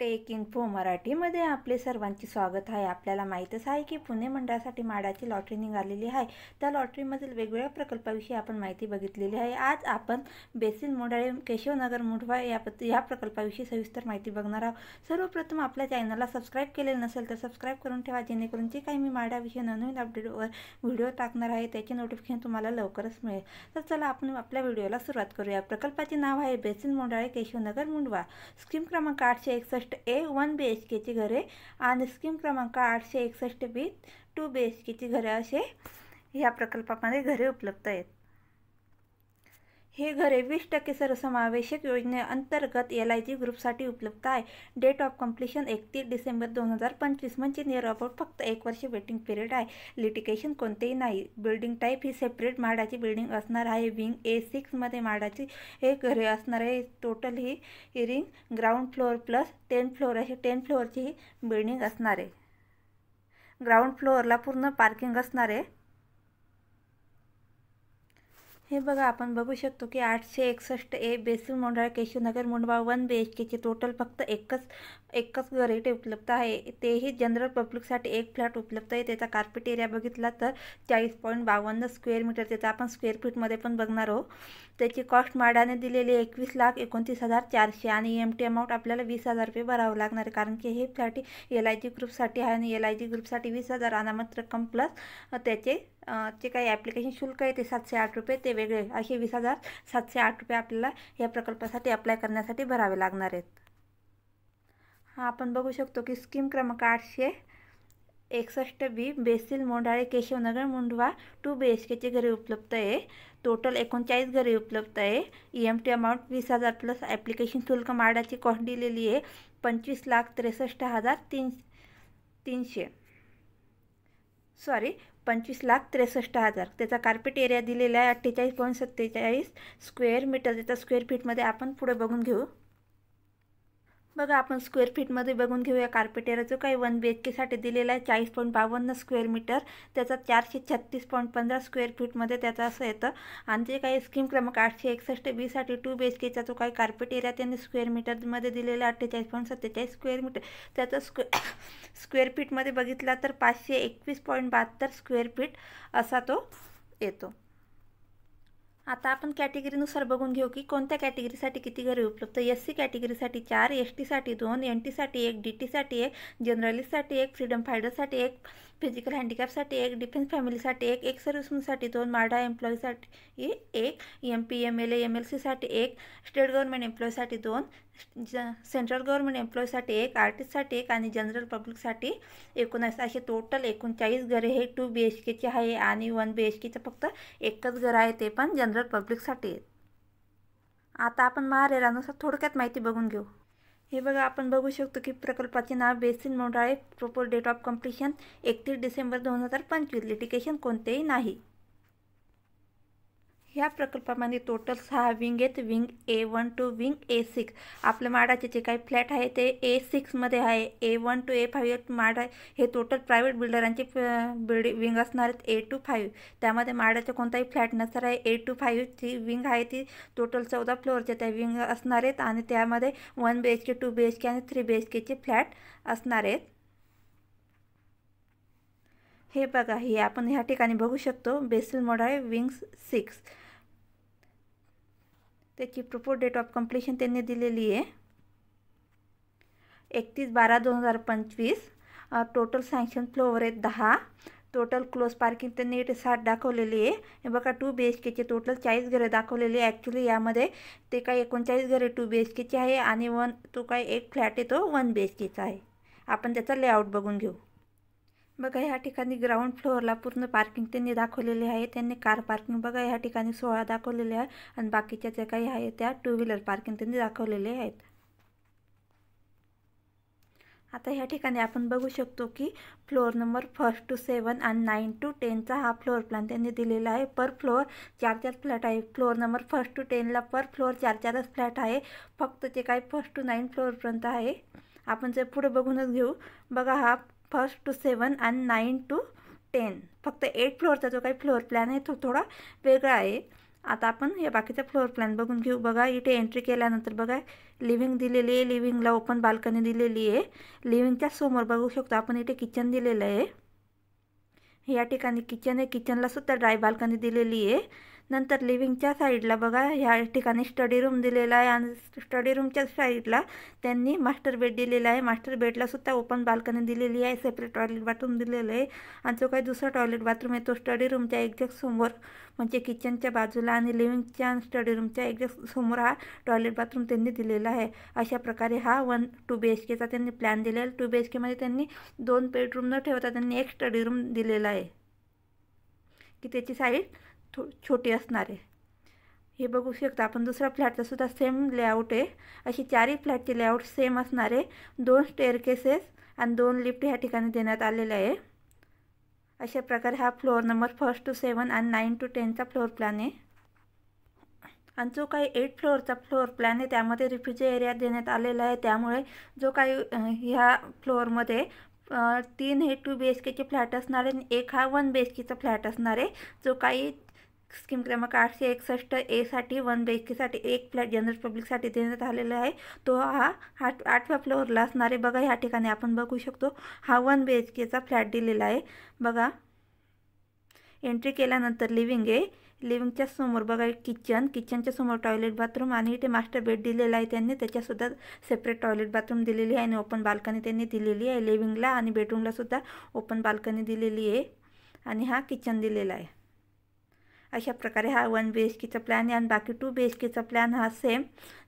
Take info मराठीमध्ये आपले सर्वांचे स्वागत आहे। आपल्याला माहीतच आहे की पुणे मंडळासाठी माडाची लॉटरी निघालेली आहे। त्या लॉटरीमधील वेगवेगळ्या प्रकल्पाविषयी आपण माहिती बघितलेली आहे। आज आपण बेसिल मोडाळे केशवनगर मुंढवा या प्रकल्पाविषयी सविस्तर माहिती बघणार आहोत। सर्वप्रथम आपल्या चॅनलला सबस्क्राइब केलेले नसेल तर सबस्क्राइब करून ठेवा, जेणेकरून जे काही मी माडाविषयी नवीन अपडेटवर व्हिडिओ टाकणार आहे त्याचे नोटिफिकेशन तुम्हाला लवकरच मिळेल। तर चला आपण आपल्या व्हिडिओला सुरुवात करूया। प्रकल्पाचे नाव आहे बेसिल मोडाळे केशवनगर मुंढवा। स्कीम क्रमांक 861 ए 1 BHK ची घरे आणि स्कीम क्रमांक 861 बी 2 BHK ची घरे असे या प्रकल्पामध्ये घरे उपलब्ध आहेत। हे घरे 20% सर्वसमावेशक योजनेअंतर्गत LIG ग्रुपसाठी उपलब्ध आहे। डेट ऑफ कंप्लीशन 31 डिसेंबर 2025 म्हणजे नियर अबाउट फक्त 1 वर्ष वेटिंग पिरियड आहे। लिटिगेशन कोणतेही नाही। बिल्डिंग टाईप ही सेपरेट माडाची बिल्डिंग असणार आहे। विंग A6 मध्ये माडाची हे घरे असणार आहे। टोटल ही wing ground floor plus 10 floor असे 10 फ्लोअरची ही बिल्डिंग असणार आहे। ग्राउंड फ्लोअरला पूर्ण पार्किंग असणार आहे। हे बघा आपण बघू शकतो की 861 ए बेसिल मोडाळे केशवनगर मुंढवा 1 BHK चे टोटल फक्त एकच घर इथे उपलब्ध आहे। तेही जनरल पब्लिकसाठी एक फ्लॅट उपलब्ध आहे। त्याचा कार्पेट एरिया बघितला तर 40.52 स्क्वेअर मीटर, त्याचा आपण स्क्वेअर फीटमध्ये पण बघणार आहोत। त्याची कॉस्ट माडाने दिलेली 21,29,400 आणि EMT अमाऊंट आपल्याला 20,000 रुपये भरावं लागणार आहे, कारण की हे फ्लॅट LIG ग्रुपसाठी आहे आणि LIG ग्रुपसाठी 20,000 अनामत रक्कम प्लस त्याचे जे काही ॲप्लिकेशन शुल्क आहे ते 708 रुपये, ते वेगळे असे 20,708 रुपये आपल्याला या प्रकल्पासाठी अप्लाय करण्यासाठी भरावे लागणार आहेत। हा आपण बघू शकतो की स्कीम क्रमांक 861 बी बेसिल मोडाळे केशवनगर मुंढवा 2 BHK ची घरे उपलब्ध आहे। टोटल 39 घरे उपलब्ध आहे। EMT अमाऊंट 20,000 प्लस ॲप्लिकेशन शुल्क माडाची कॉस्ट दिलेली आहे 25,63,000। त्याचा कार्पेट एरिया दिलेला आहे 48.47 स्क्वेअर मीटर, त्याचा स्क्वेअर फीटमध्ये आपण पुढे बघून घेऊ। बघा आपण स्क्वेअर फीटमध्ये बघून घेऊया। कार्पेट एरिया जो काही 1 BHK साठी दिलेला आहे 40.52 स्क्वेअर मीटर, त्याचा 436.15 स्क्वेअर फीटमध्ये त्याचा असं येतं। आणि जे काही स्कीम क्रमांक 861 बी साठी 2 BHK चा जो काही कार्पेट एरिया त्यांनी स्क्वेअर मीटरमध्ये दिलेला 48.47 स्क्वेअर मीटर, त्याचा स्क्वेअर फीटमध्ये बघितला तर 521.72 स्क्वेअर फीट असा तो येतो। आता आपण कॅटेगरीनुसार बघून घेऊ की कोणत्या कॅटेगरीसाठी किती घरे उपलब्ध। SC कॅटेगरीसाठी 4, ST साठी 2, NT साठी 1, DT साठी 1, जनरलिस्टसाठी 1, फ्रीडम फायटरसाठी 1, फिजिकल हँडिकॅपसाठी 1, डिफेन्स फॅमिलीसाठी 1, एक सर्व्हिसमनसाठी 2, माडा एम्प्लॉईसाठी 1, MP MLA MLC साठी 1, स्टेट गव्हर्नमेंट एम्प्लॉईसाठी 2, सेंट्रल गव्हर्नमेंट एम्प्लॉईसाठी 1, आर्टिस्टसाठी 1 आणि जनरल पब्लिकसाठी 19 असे टोटल 39 घरे हे 2 BHK चे आहे आणि 1 BHK चं फक्त एकच घर आहे, ते पण जनरल पब्लिकसाठी आहे। आता आपण महारेरानुसार थोडक्यात माहिती बघून घेऊ। हे बघा आपण बघू शकतो की प्रकल्पाचे नाव Basil Modale, proper date of completion 31 December 2025, litigation कोणतेही नाही। ह्या प्रकल्पामध्ये टोटल 6 विंग आहेत। Wing A1 to wing A6। आपल्या माडाचे जे काही फ्लॅट आहे ते A6 मध्ये आहे। A1 to A5 माड आहे हे टोटल प्रायव्हेट बिल्डरांचे विंग असणार आहेत। A to 5 त्यामध्ये माडाचा कोणताही फ्लॅट नसणार आहे। A to 5 ची विंग आहे ती टोटल 14 फ्लोअरच्या त्या विंग असणार आहेत आणि त्यामध्ये 1 BHK 2 BHK आणि 3 BHK चे फ्लॅट असणार आहेत। हे बघा हे आपण ह्या ठिकाणी बघू शकतो बेसिल मोडाळे विंग 6, त्याची प्रॉपर डेट ऑफ कंप्लीशन त्यांनी दिलेली आहे 31/12/2025। टोटल सँक्शन फ्लोअर आहेत 10। टोटल क्लोज पार्किंग त्यांनी 60 दाखवलेली आहे। हे बघा 2 BHK चे टोटल 40 घरे दाखवलेली आहे। ॲक्च्युली यामध्ये ते काही 39 घरे 2 BHK चे आहे आणि तो काही एक फ्लॅट आहे तो 1 BHK चा आहे। आपण त्याचा लेआउट बघून घेऊ। बघा ह्या ठिकाणी ग्राउंड फ्लोअरला पूर्ण पार्किंग त्यांनी दाखवलेले आहे। त्यांनी कार पार्किंग बघा ह्या ठिकाणी 16 दाखवलेले आहे आणि बाकीच्या ज्या काही आहे त्या 2 व्हीलर पार्किंग त्यांनी दाखवलेले आहेत। आता ह्या ठिकाणी आपण बघू शकतो की फ्लोअर नंबर 1 to 7 आणि 9 to 10 चा हा फ्लोअर प्लॅन त्यांनी दिलेला आहे। पर फ्लोअर 4 फ्लॅट आहे। फ्लोअर नंबर 1 to 10 ला पर फ्लोअर 4 फ्लॅट आहे। फक्त ते काही 1 to 9 फ्लोअरपर्यंत आहे। आपण जे पुढे बघूनच घेऊ। बघा हा 1 to 7 आणि 9 to 10 फक्त 8 फ्लोअरचा जो काही फ्लोअर प्लॅन आहे तो थोडा वेगळा आहे आता आपण या बाकीचा फ्लोअर प्लॅन बघून घेऊ। बघा इथे एंट्री केल्यानंतर बघा लिव्हिंग दिलेली आहे, लिव्हिंगला ओपन बाल्कनी दिलेली आहे। लिव्हिंगच्या समोर बघू शकतो आपण इथे किचन दिलेलं आहे। या ठिकाणी किचन आहे, किचनला सुद्धा ड्राय बाल्कनी दिलेली आहे। नंतर लिव्हिंगच्या साईडला बघा ह्या ठिकाणी स्टडी रूम दिलेला आहे आणि स्टडी रूमच्या साईडला त्यांनी मास्टर बेड दिलेला आहे। मास्टर बेडला सुद्धा ओपन बाल्कनी दिलेली आहे, सेपरेट टॉयलेट बाथरूम दिलेलं आहे। आणि जो काही दुसरा टॉयलेट बाथरूम आहे तो स्टडी रूमच्या एक्झॅक्ट समोर म्हणजे किचनच्या बाजूला आणि लिव्हिंगच्या आणि स्टडी रूमच्या एक्झॅक्ट समोर हा टॉयलेट बाथरूम त्यांनी दिलेला आहे। अशा प्रकारे हा 2 BHKचा त्यांनी प्लॅन दिलेला आहे। 2 BHKमध्ये त्यांनी 2 बेडरूम न ठेवता त्यांनी एक स्टडी रूम दिलेला आहे की त्याची साईज छोटी असणार आहे। हे बघू शकता आपण दुसरा फ्लॅटचा सुद्धा सेम लेआउट आहे। अशी चारही फ्लॅटचे लेआउट सेम असणार आहे। 2 स्टेअरकेसेस आणि 2 लिफ्ट ह्या ठिकाणी देण्यात आलेले आहे। अशा प्रकारे हा फ्लोअर नंबर 1 to 7 आणि 9 to 10चा फ्लोअर प्लॅन आहे। आणि जो काही 8 फ्लोअरचा फ्लोअर प्लॅन आहे त्यामध्ये रिफ्युजी एरिया देण्यात आलेला आहे। त्यामुळे जो काही ह्या फ्लोअरमध्ये 3 हे 2 BHKचे फ्लॅट असणार आहे आणि 1 हा 1 BHKचा फ्लॅट असणार आहे। जो काही स्कीम क्रमांक 861 A साठी 1 BHKसाठी एक फ्लॅट जनरल पब्लिकसाठी देण्यात आलेला आहे, तो हा 8व्या फ्लोअरला असणार आहे। बघा ह्या ठिकाणी आपण बघू शकतो हा 1 BHKचा फ्लॅट दिलेला आहे। बघा एंट्री केल्यानंतर लिव्हिंग आहे, लिव्हिंगच्या समोर बघा किचन, किचनच्या समोर टॉयलेट बाथरूम आणि इथे मास्टर बेड दिलेला आहे त्यांनी, त्याच्यासुद्धा सेपरेट टॉयलेट बाथरूम दिलेली आहे आणि ओपन बाल्कनी त्यांनी दिलेली आहे। लिव्हिंगला आणि बेडरूमला सुद्धा ओपन बाल्कनी दिलेली आहे आणि हा किचन दिलेला आहे। अशा प्रकारे हा 1 BHKचा प्लॅन आहे आणि बाकी 2 BHKचा प्लॅन हा सेम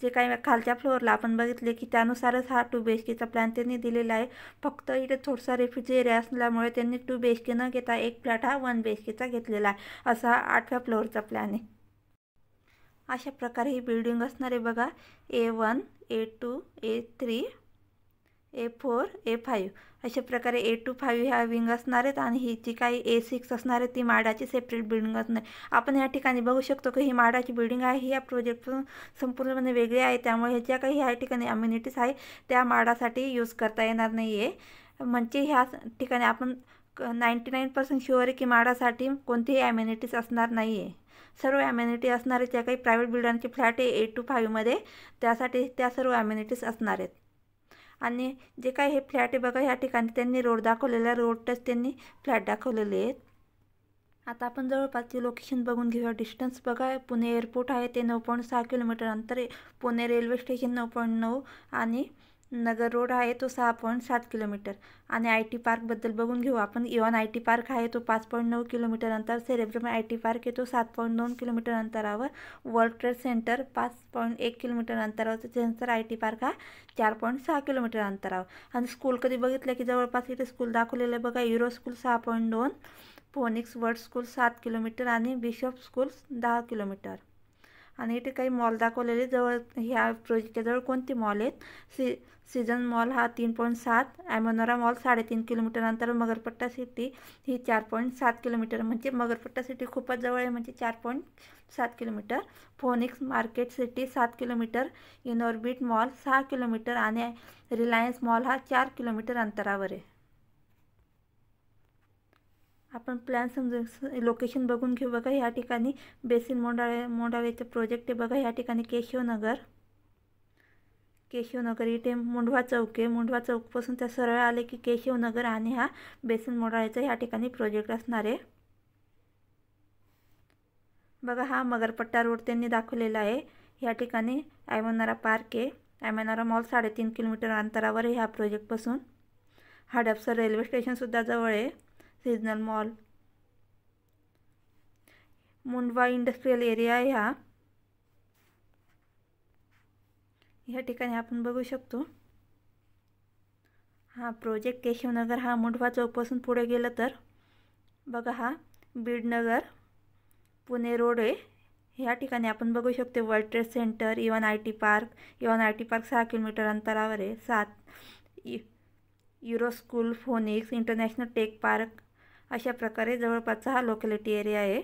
जे काही खालच्या फ्लोअरला आपण बघितले की त्यानुसारच हा 2 BHKचा प्लॅन त्यांनी दिलेला आहे। फक्त इथे थोडासा रेफ्युजी एरिया असल्यामुळे त्यांनी 2 BHK न घेता एक फ्लॅट हा 1 BHKचा घेतलेला आहे। असा हा 8व्या फ्लोअरचा प्लॅन आहे। अशा प्रकारे ही बिल्डिंग असणार आहे। बघा A1 A2 A3 A4 A5 अशा प्रकारे A to 5 ह्या विंग असणार आहेत आणि ही जी काही A6 असणार आहे ती माडाची सेपरेट बिल्डिंग असणार। आपण या ठिकाणी बघू शकतो की ही माडाची बिल्डिंग आहे, ही या प्रोजेक्टपासून संपूर्णपणे वेगळी आहे। त्यामुळे ज्या काही ह्या ठिकाणी अम्युनिटीज आहे त्या माडासाठी यूज करता येणार नाही आहे। म्हणजे ह्या ठिकाणी आपण 99% शुअर आहे की माडासाठी कोणतीही अम्युनिटीज असणार नाही आहे। सर्व अम्युनिटी असणार आहेत ज्या काही प्रायव्हेट बिल्डरांचे फ्लॅट आहे A to 5 मध्ये त्यासाठी त्या सर्व अम्युनिटीज असणार आहेत। आणि जे काही हे फ्लॅट आहे बघा ह्या ठिकाणी त्यांनी रोड दाखवलेला, रोडच त्यांनी फ्लॅट दाखवलेले आहेत। आता आपण जवळपासचे लोकेशन बघून घेऊया। डिस्टन्स बघा पुणे एअरपोर्ट आहे ते 9.6 किलोमीटर अंतर आहे, पुणे रेल्वे स्टेशन 9.9 आणि नगर रोड आहे तो 6.7 किलोमीटर। आणि IT पार्कबद्दल बघून घेऊ आपण। इवन IT पार्क आहे तो 5.9 किलोमीटर अंतर, सेरेब्रम IT पार्क आहे तो 7.2 किलोमीटर अंतरावर, वर्ल्ड ट्रेड सेंटर 5.1 किलोमीटर अंतरावर, त्याच्यानंतर IT पार्क हा 4.6 किलोमीटर अंतरावर। आणि स्कूल कधी बघितलं की जवळपास इथे स्कूल दाखवलेलं आहे बघा, euro school 6.2, phoenix word school 7 kilometre आणि बिशप स्कूल 10 किलोमीटर। आणि इथे काही मॉल दाखवलेले जवळ, ह्या प्रोजेक्टच्या जवळ कोणते मॉल आहेत। सीजन मॉल हा 3.7, ॲमोनोरा मॉल 3.5 किलोमीटर अंतर, मगरपट्टा सिटी ही 4.7 किलोमीटर, म्हणजे मगरपट्टा सिटी खूपच जवळ आहे म्हणजे 4.7 kilometre. Phoenix market city 7 kilometre, Inorbit mall 6 kilometre आणि रिलायन्स मॉल हा 4 किलोमीटर अंतरावर आहे। आपण प्लॅन समजून लोकेशन बघून घेऊ। बघा ह्या ठिकाणी बेसिन मोंडाळेचं प्रोजेक्ट आहे। बघा ह्या ठिकाणी केशवनगर इथे मुंढवा चौक आहे, मुंढवा चौकपासून त्या सरळ आले की केशवनगर आणि हा बेसिन मोंडाळेचा ह्या ठिकाणी प्रोजेक्ट असणार आहे। बघा हा मगरपट्टा रोड त्यांनी दाखवलेला आहे। ह्या ठिकाणी ॲमोनोरा पार्क आहे, ॲमोनोरा मॉल 3.5 किलोमीटर अंतरावर आहे ह्या प्रोजेक्टपासून। हडपसर रेल्वे स्टेशनसुद्धा जवळ आहे, seasonal mall, Mundhwa industrial area आहे ह्या ठिकाणी आपण बघू शकतो। हा प्रोजेक्ट केशवनगर हा मुंढवा चौकपासून पुढे गेलं तर बघा हा बीडनगर पुणे रोड आहे, ह्या ठिकाणी आपण बघू शकतो world trade centre, even IT park 6 kilometre अंतरावर आहे। 7 euro school, phoenix international tech park अशा प्रकारे जवळपासचा हा लोकॅलिटी एरिया आहे।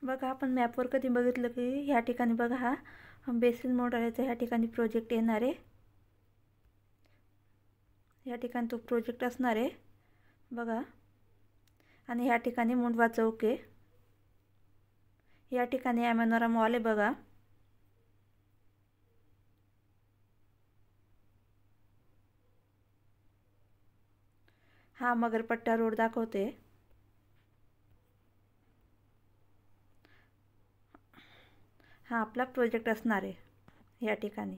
बघा आपण मॅपवर कधी बघितलं की ह्या ठिकाणी बघा हा बेसिन मोंडाळेचा ह्या ठिकाणी प्रोजेक्ट येणार आहे, ह्या ठिकाणी तो प्रोजेक्ट असणार आहे बघा। आणि ह्या ठिकाणी मुंढवा चौक आहे, या ठिकाणी ॲमेनोरा मॉल आहे बघा. हा मगरपट्टा रोड दाखवते. हा आपला प्रोजेक्ट असणार आहे या ठिकाणी.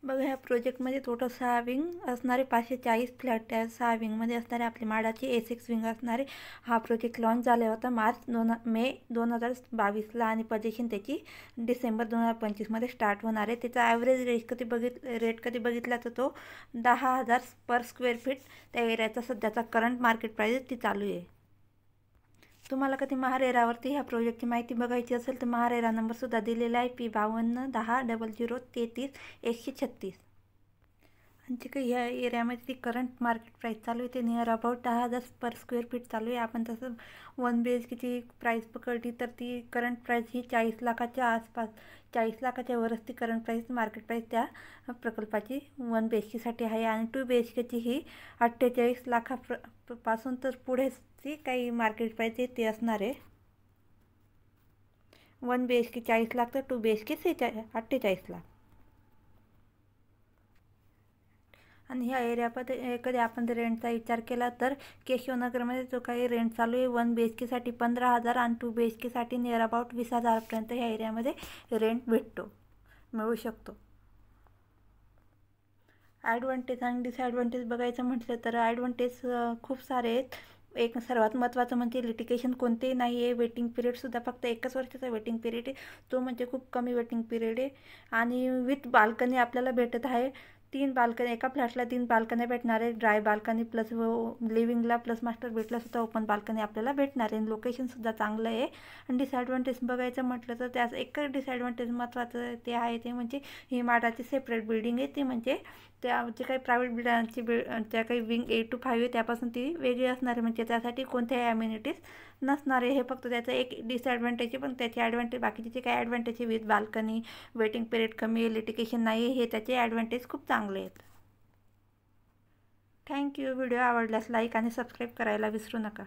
बघा ह्या प्रोजेक्टमध्ये टोटल 6 विंग असणारे, 540 फ्लॅट त्या 6 विंगमध्ये असणारे. आपली माडाची A6 विंग असणारे. हा प्रोजेक्ट लॉन्च झाला होता मे 2022ला आणि पोझिशन त्याची डिसेंबर 2025मध्ये स्टार्ट होणार आहे. त्याचा ॲव्हरेज रेट कधी बघितला तर तो 10,000 पर स्क्वेअर फीट त्या एरियाचा सध्याचा करंट मार्केट प्राईस ती चालू आहे. तुम्हाला कधी महारेरावरती ह्या प्रोजेक्टची माहिती बघायची असेल तर महारेरा नंबरसुद्धा दिलेला आहे P52100033 आणि काही ह्या एरियामध्ये ती करंट मार्केट प्राईस चालू आहे ते near about 10,000 per square feet चालू आहे. आपण तसं 1 BHKची प्राईस पकडली तर ती करंट प्राईस ही 40 लाखाच्या आसपास, 40 लाखाच्या वरच ती करंट प्राईस मार्केट प्राईस त्या प्रकल्पाची 1 BHKसाठी आहे. आणि 2 BHKची ही 48 लाखापासून तर पुढेच ती काही मार्केट प्राईस ती असणार आहे. 1 BHK 40 लाख तर 2 BHK 48 लाख. आणि ह्या एरियामध्ये कधी आपण जर रेंटचा विचार केला तर केशवनगरमध्ये जो काही रेंट चालू आहे 1 BHKसाठी 15,000 आणि 2 BHKसाठी नियर अबाउट 20,000पर्यंत ह्या एरियामध्ये रेंट मिळू शकतो. ॲडव्हान्टेज आणि डिसॲडव्हान्टेज बघायचं म्हटलं तर ॲडव्हान्टेज खूप सारे आहेत. एक सर्वात महत्त्वाचं म्हणजे लिटिगेशन कोणतेही नाही आहे. वेटिंग पिरियडसुद्धा फक्त 1 वर्षाचा वेटिंग पिरियड आहे, तो म्हणजे खूप कमी वेटिंग पिरियड आहे. आणि विथ बाल्कनी आपल्याला भेटत आहे. 3 बाल्कनी, एका फ्लॅटला 3 बाल्कन्या भेटणार आहे. ड्राय बाल्कनी प्लस लिव्हिंगला प्लस मास्टर बेडलासुद्धा ओपन बाल्कनी आपल्याला भेटणार आहे. लोकेशनसुद्धा चांगलं आहे. आणि डिसॲडव्हान्टेज बघायचं म्हटलं तर त्याचं एकच डिसॲडव्हान्टेज महत्त्वाचं ते आहे ते म्हणजे ही माडाची सेपरेट बिल्डिंग आहे. ती म्हणजे त्या जे काही प्रायव्हेट बिल्डरांची ज्या काही विंग 8 to 5 आहे त्यापासून ती वेगळी असणार आहे. म्हणजे त्यासाठी कोणत्याही ॲम्युनिटीज नसणार आहे. हे फक्त त्याचं एक डिसॲडव्हान्टेज आहे. पण त्याचे ॲडव्हान्टेज, बाकीचे जे काही ॲडव्हान्टेज आहे विथ बाल्कनी, वेटिंग पिरियड कमी आहे, लिटिगेशन नाही आहे, हे त्याचे ॲडव्हान्टेज खूप चांगले आहेत. थँक्यू. व्हिडिओ आवडल्यास लाईक आणि सबस्क्राईब करायला विसरू नका.